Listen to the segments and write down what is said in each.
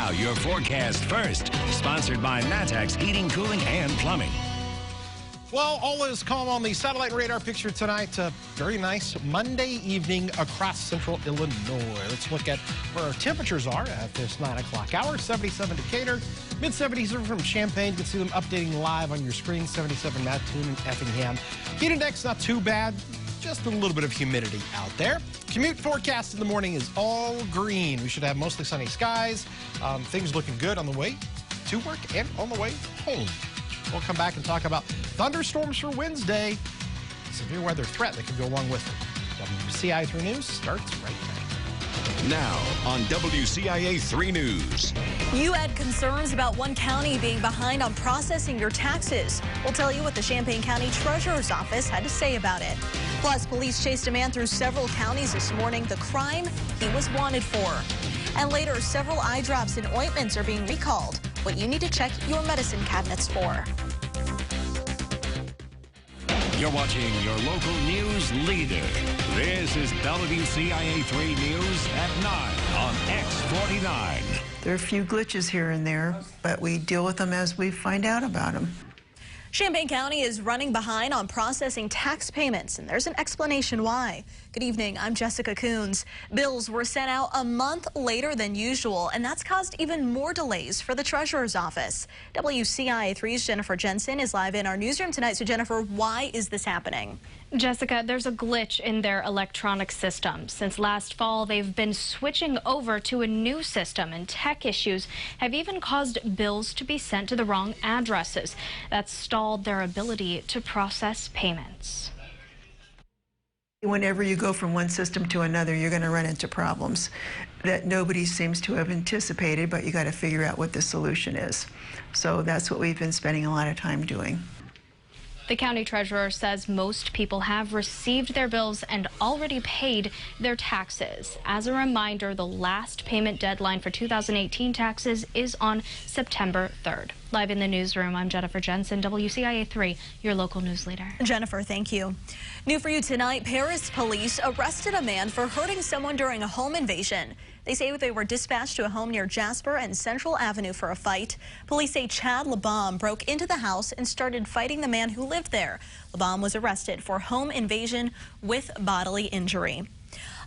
Now, your forecast first, sponsored by Wcix Heating, Cooling, and Plumbing. Well, all is calm on the satellite radar picture tonight. Very nice Monday evening across central Illinois. Let's look at where our temperatures are at this 9 o'clock hour. 77 Decatur, mid-70s over from Champaign. You can see them updating live on your screen. 77 Mattoon and Effingham. Heat index not too bad. Just a little bit of humidity out there. Commute forecast in the morning is all green. We should have mostly sunny skies. Things looking good on the way to work and on the way home. We'll come back and talk about thunderstorms for Wednesday. Severe weather threat that could go along with it. WCIA 3 News starts right now. Now on WCIA 3 News. You had concerns about one county being behind on processing your taxes. We'll tell you what the Champaign County Treasurer's Office had to say about it. Plus, police chased a man through several counties this morning, the crime he was wanted for. And later, several eye drops and ointments are being recalled. What you need to check your medicine cabinets for. You're watching your local news leader. This is WCIA 3 News at 9 on X49. There are a few glitches here and there, but we deal with them as we find out about them. Champaign County is running behind on processing tax payments, and there's an explanation why. Good evening, I'm Jessica Coons. Bills were sent out a month later than usual, and that's caused even more delays for the Treasurer's Office. WCIA 3's Jennifer Jensen is live in our newsroom tonight. So Jennifer, why is this happening? Jessica, there's a glitch in their electronic system. Since last fall, they've been switching over to a new system, and tech issues have even caused bills to be sent to the wrong addresses. That's stalled their ability to process payments. Whenever you go from one system to another, you're going to run into problems that nobody seems to have anticipated, but you got to figure out what the solution is. So that's what we've been spending a lot of time doing. The county treasurer says most people have received their bills and already paid their taxes. As a reminder, the last payment deadline for 2018 taxes is on September 3rd. Live in the newsroom, I'm Jennifer Jensen, WCIA 3, your local news leader. Jennifer, thank you. New for you tonight, Paris police arrested a man for hurting someone during a home invasion. They say they were dispatched to a home near Jasper and Central Avenue for a fight. Police say Chad LeBaum broke into the house and started fighting the man who lived there. LeBaum was arrested for home invasion with bodily injury.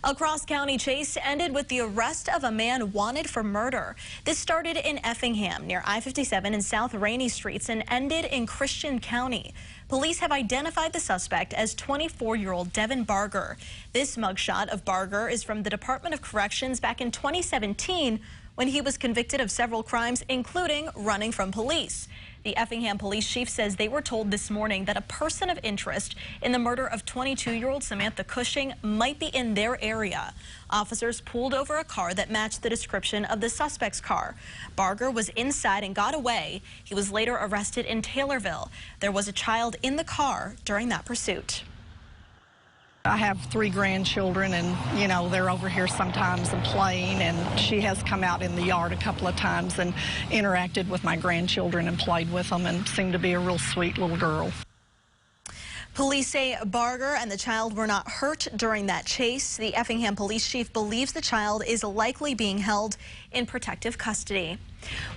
A cross-county chase ended with the arrest of a man wanted for murder. This started in Effingham near I-57 and South Rainey Streets and ended in Christian County. Police have identified the suspect as 24-year-old Devin Barger. This mugshot of Barger is from the Department of Corrections back in 2017 when he was convicted of several crimes, including running from police. The Effingham police chief says they were told this morning that a person of interest in the murder of 22-year-old Samantha Cushing might be in their area. Officers pulled over a car that matched the description of the suspect's car. Barger was inside and got away. He was later arrested in Taylorville. There was a child in the car during that pursuit. I have 3 grandchildren, and, you know, they're over here sometimes and playing, and she has come out in the yard a couple of times and interacted with my grandchildren and played with them and seemed to be a real sweet little girl. Police say Barger and the child were not hurt during that chase. The Effingham police chief believes the child is likely being held in protective custody.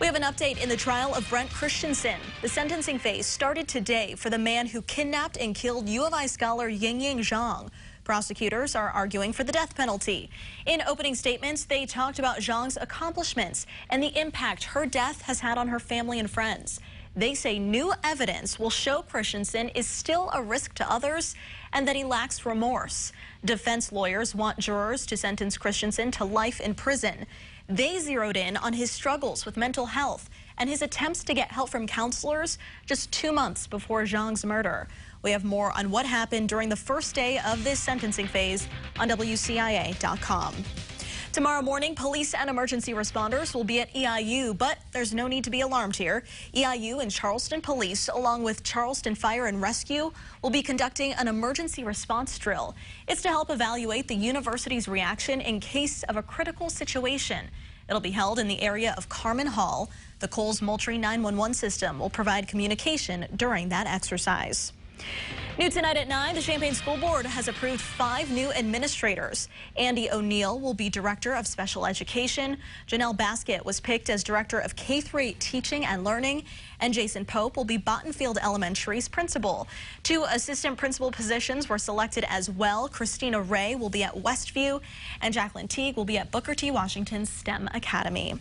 We have an update in the trial of Brent Christensen. The sentencing phase started today for the man who kidnapped and killed U of I scholar Yingying Zhang. Prosecutors are arguing for the death penalty. In opening statements, they talked about Zhang's accomplishments and the impact her death has had on her family and friends. They say new evidence will show Christensen is still a risk to others and that he lacks remorse. Defense lawyers want jurors to sentence Christensen to life in prison. They zeroed in on his struggles with mental health and his attempts to get help from counselors just 2 months before Zhang's murder. We have more on what happened during the first day of this sentencing phase on WCIA.com. Tomorrow morning, police and emergency responders will be at EIU, but there's no need to be alarmed here. EIU and Charleston Police, along with Charleston Fire and Rescue, will be conducting an emergency response drill. It's to help evaluate the university's reaction in case of a critical situation. It'll be held in the area of Carmen Hall. The Coles Moultrie 911 system will provide communication during that exercise. New tonight at 9, the Champaign School Board has approved 5 new administrators. Andy O'Neill will be Director of Special Education. Janelle Baskett was picked as Director of K-8 Teaching and Learning. And Jason Pope will be Bottonfield Elementary's principal. 2 assistant principal positions were selected as well. Christina Ray will be at Westview, and Jacqueline Teague will be at Booker T. Washington STEM Academy.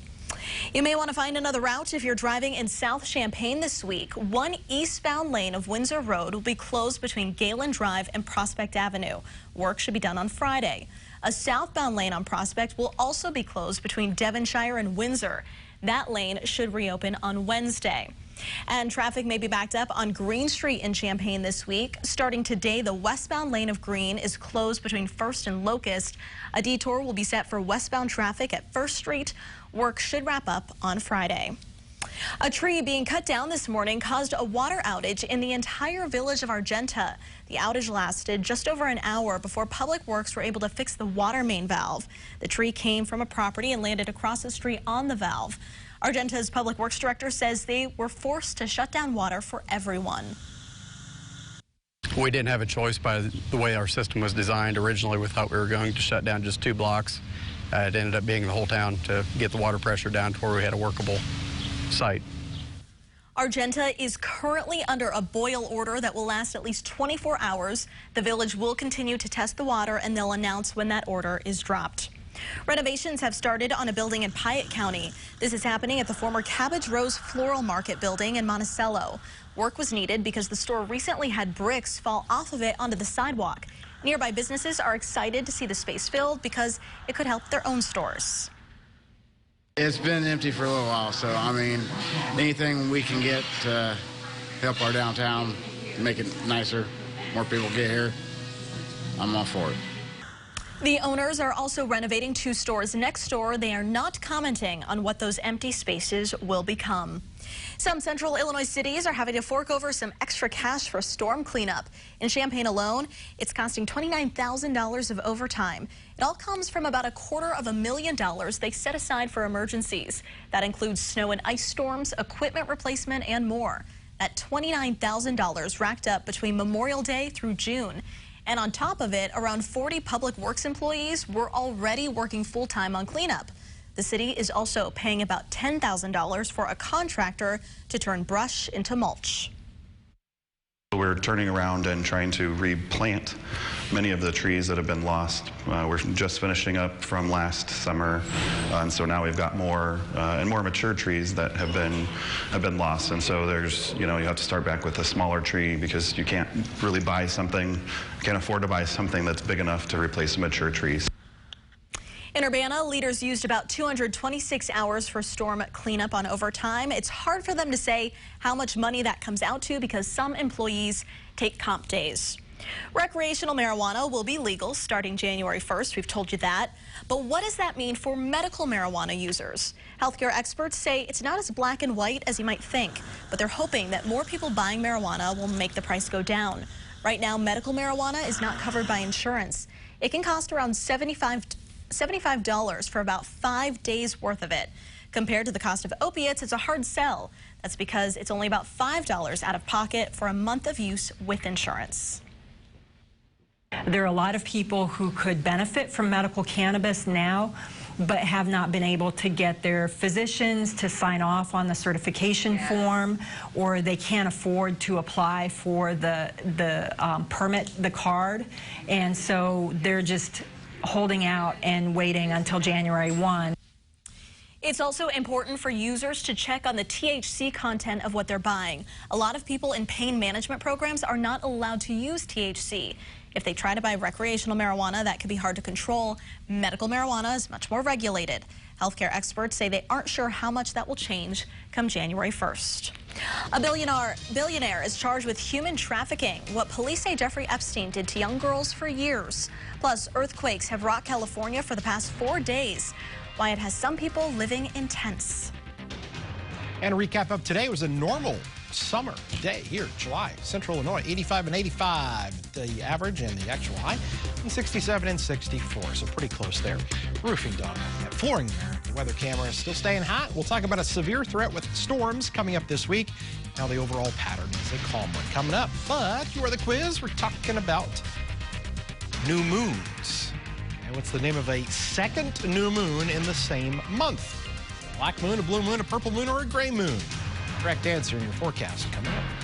You may want to find another route if you're driving in South Champaign this week. One eastbound lane of Windsor Road will be closed between Galen Drive and Prospect Avenue. Work should be done on Friday. A southbound lane on Prospect will also be closed between Devonshire and Windsor. That lane should reopen on Wednesday. And traffic may be backed up on Green Street in Champaign this week. Starting today, the westbound lane of Green is closed between 1st and Locust. A detour will be set for westbound traffic at 1st Street. Work should wrap up on Friday. A tree being cut down this morning caused a water outage in the entire village of Argenta. The outage lasted just over an hour before Public Works were able to fix the water main valve. The tree came from a property and landed across the street on the valve. Argenta's Public Works Director says they were forced to shut down water for everyone. We didn't have a choice by the way our system was designed. Originally, we thought we were going to shut down just 2 blocks. It ended up being the whole town to get the water pressure down to where we had a workable site. Argenta is currently under a boil order that will last at least 24 hours. The village will continue to test the water, and they'll announce when that order is dropped. Renovations have started on a building in Piatt County. This is happening at the former Cabbage Rose Floral Market building in Monticello. Work was needed because the store recently had bricks fall off of it onto the sidewalk. Nearby businesses are excited to see the space filled because it could help their own stores. It's been empty for a little while, so I mean, anything we can get to help our downtown, make it nicer, more people get here, I'm all for it. The owners are also renovating 2 stores next door. They are not commenting on what those empty spaces will become. Some central Illinois cities are having to fork over some extra cash for storm cleanup. In Champaign alone, it's costing $29,000 of overtime. It all comes from about $250,000 they set aside for emergencies. That includes snow and ice storms, equipment replacement, and more. That $29,000 racked up between Memorial Day through June. And on top of it, around 40 Public Works employees were already working full-time on cleanup. The city is also paying about $10,000 for a contractor to turn brush into mulch. We're turning around and trying to replant many of the trees that have been lost. We're just finishing up from last summer, and so now we've got more and more mature trees that have been lost. And so there's, you have to start back with a smaller tree because you can't really buy something, can't afford to buy something that's big enough to replace a mature tree. In Urbana, leaders used about 226 hours for storm cleanup on overtime. It's hard for them to say how much money that comes out to because some employees take comp days. Recreational marijuana will be legal starting January 1st. We've told you that. But what does that mean for medical marijuana users? Healthcare experts say it's not as black and white as you might think, but they're hoping that more people buying marijuana will make the price go down. Right now, medical marijuana is not covered by insurance. It can cost around $75 for about 5 days worth of it. Compared to the cost of opiates, it's a hard sell. That's because it's only about $5 out of pocket for a month of use with insurance. There are a lot of people who could benefit from medical cannabis now, but have not been able to get their physicians to sign off on the certification form, or they can't afford to apply for the permit, the card, and so they're just holding out and waiting until January 1. It's also important for users to check on the THC content of what they're buying. A lot of people in pain management programs are not allowed to use THC. If they try to buy recreational marijuana, that could be hard to control. Medical marijuana is much more regulated. Healthcare experts say they aren't sure how much that will change come January 1st. A billionaire is charged with human trafficking, what police say Jeffrey Epstein did to young girls for years. Plus, earthquakes have rocked California for the past 4 days. Why it has some people living in tents. And a recap of today was a normal summer day here, July, Central Illinois, 85 and 85, the average and the actual high, and 67 and 64, so pretty close there. Roofing dog, flooring there. weather cameras still staying hot. We'll talk about a severe threat with storms coming up this week. Now the overall pattern is a calm one coming up. But for the quiz, we're talking about new moons. And what's the name of a second new moon in the same month? Black moon, a blue moon, a purple moon, or a gray moon? Correct answer in your forecast coming up.